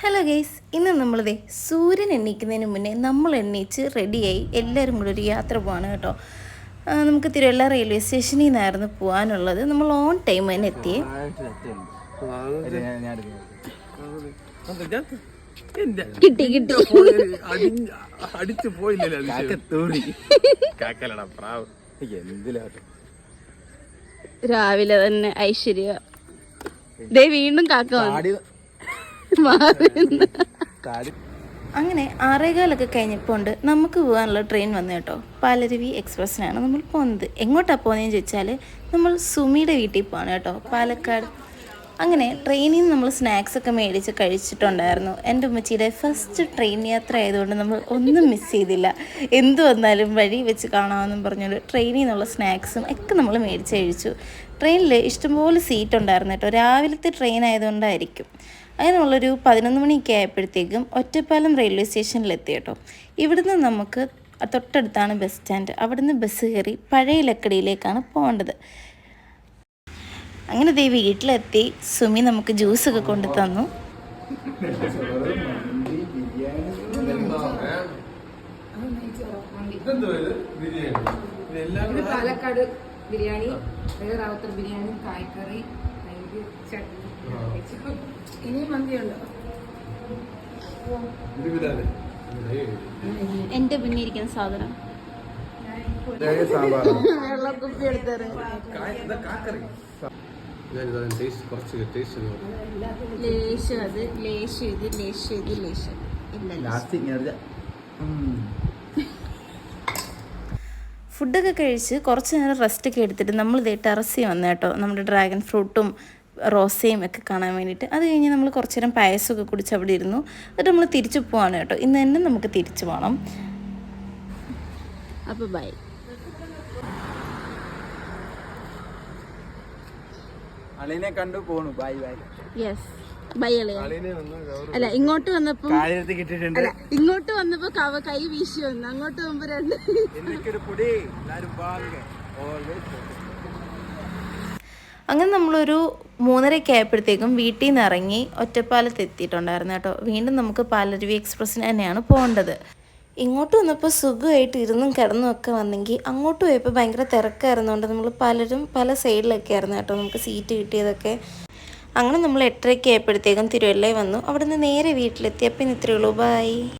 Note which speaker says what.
Speaker 1: Hello guys, ഇന്ന് നമ്മളിതേ സൂര്യൻ എണ്ണീക്കുന്നതിന് മുന്നേ നമ്മൾ എണ്ണീച്ച് റെഡിയായി എല്ലാവരും കൂടെ ഒരു യാത്ര പോവാണ് കേട്ടോ. നമുക്ക് തിരുവല്ല റെയിൽവേ സ്റ്റേഷനിൽ നിന്നായിരുന്നു പോകാനുള്ളത്. നമ്മൾ ഓൺ ടൈം തന്നെ എത്തിയേ. കിട്ടി
Speaker 2: അടിച്ചു പോയില്ലല്ലോ.
Speaker 1: രാവിലെ തന്നെ ഐശ്വര്യ ദേ വീണ്ടും കാക്ക അങ്ങനെ 6:15 കഴിഞ്ഞപ്പോൾ നമുക്ക് പോകാനുള്ള ട്രെയിൻ വന്നു കേട്ടോ. പാലരുവി എക്സ്പ്രസ്സിനാണ് നമ്മൾ പോകുന്നത്. എങ്ങോട്ടാണ് പോകുന്നതെന്ന് ചോദിച്ചാൽ നമ്മൾ സുമിയുടെ വീട്ടിൽ പോവാണ് കേട്ടോ, പാലക്കാട്. അങ്ങനെ ട്രെയിനിൽ നിന്ന് നമ്മൾ സ്നാക്സൊക്കെ മേടിച്ച് കഴിച്ചിട്ടുണ്ടായിരുന്നു. എൻ്റെ ഉമ്മച്ചിയുടെ ഫസ്റ്റ് ട്രെയിൻ യാത്ര ആയതുകൊണ്ട് നമ്മൾ ഒന്നും മിസ് ചെയ്തില്ല. എന്തു വന്നാലും വഴി വെച്ച് കാണാമെന്നും പറഞ്ഞുകൊണ്ട് ട്രെയിനിൽ നിന്നുള്ള സ്നാക്സും ഒക്കെ നമ്മൾ മേടിച്ച് കഴിച്ചു. ട്രെയിനിൽ ഇഷ്ടംപോലെ സീറ്റ് ഉണ്ടായിരുന്നു കേട്ടോ. രാവിലത്തെ ട്രെയിൻ ആയതുകൊണ്ടായിരിക്കും. അങ്ങനെ നമ്മളൊരു 11 മണിയൊക്കെ ആയപ്പോഴത്തേക്കും ഒറ്റപ്പാലം റെയിൽവേ സ്റ്റേഷനിലെത്തി കേട്ടോ. ഇവിടുന്ന് നമുക്ക് തൊട്ടടുത്താണ് ബസ് സ്റ്റാൻഡ്. അവിടുന്ന് ബസ് കയറി പഴയ ലക്കടിയിലേക്കാണ് പോകേണ്ടത്. അങ്ങനെ ദേ വീട്ടിലെത്തി സുമി നമുക്ക് ജ്യൂസൊക്കെ കൊണ്ടു തന്നു.
Speaker 3: പാലക്കാട് ബിരിയാണി, റാവത്തർ ബിരിയാണി, കായ്ക്കറി, ചട്നി. ഇനി മന്തിയുണ്ടോ?
Speaker 1: എൻ്റെ പിന്നെ ഇരിക്കുന്ന സാധനം വെള്ളക്കുപ്പി എടുത്തത് ലേശം, അത് ലേശം, ഇത് ലേശം, ഇത് ലേശം. ഫുഡൊക്കെ കഴിച്ച് കുറച്ച് നേരം റെസ്റ്റൊക്കെ എടുത്തിട്ട് നമ്മൾ ഇതേ ടെറസിൽ വന്നു കേട്ടോ, നമ്മുടെ ഡ്രാഗൺ ഫ്രൂട്ടും റോസയും ഒക്കെ കാണാൻ വേണ്ടിയിട്ട്. അത് കഴിഞ്ഞ് നമ്മൾ കുറച്ച് നേരം പായസമൊക്കെ കുടിച്ച് അവിടെ ഇരുന്നു. എന്നിട്ട് നമ്മൾ തിരിച്ചു പോവാണ് കേട്ടോ. ഇന്ന് തന്നെ നമുക്ക് തിരിച്ചു പോകണം. അപ്പോൾ ബൈ.
Speaker 2: അളിനെ കണ്ടു പോണു. Bye bye.
Speaker 1: യെസ് ബൈ അളിയ. അല്ല, ഇങ്ങോട്ട് വന്നപ്പോ ഇങ്ങോട്ട് വന്നപ്പോ കൈ വീശി വന്നു. അങ്ങോട്ട് പോകുമ്പോ രണ്ട്. അങ്ങനെ നമ്മളൊരു 3:30 ആയപ്പോഴത്തേക്കും വീട്ടിൽ നിന്ന് ഇറങ്ങി ഒറ്റപ്പാലത്ത് എത്തിയിട്ടുണ്ടായിരുന്നു കേട്ടോ. വീണ്ടും നമുക്ക് പാലരുവി എക്സ്പ്രസ്സിന് തന്നെയാണ് പോകേണ്ടത്. ഇങ്ങോട്ട് വന്നപ്പോൾ സുഖമായിട്ട് ഇരുന്നും കിടന്നും ഒക്കെ വന്നെങ്കിൽ അങ്ങോട്ട് പോയപ്പോൾ ഭയങ്കര തിരക്കായിരുന്നുകൊണ്ട് നമ്മൾ പലരും പല സൈഡിലൊക്കെ ആയിരുന്നു കേട്ടോ നമുക്ക് സീറ്റ് കിട്ടിയതൊക്കെ. അങ്ങനെ നമ്മൾ 8:30 ആയപ്പോഴത്തേക്കും തിരുവല്ലയിൽ വന്നു. അവിടെ നിന്ന് നേരെ വീട്ടിലെത്തി. അപ്പം ഇത്രയേ ഉള്ളൂ. ബൈ.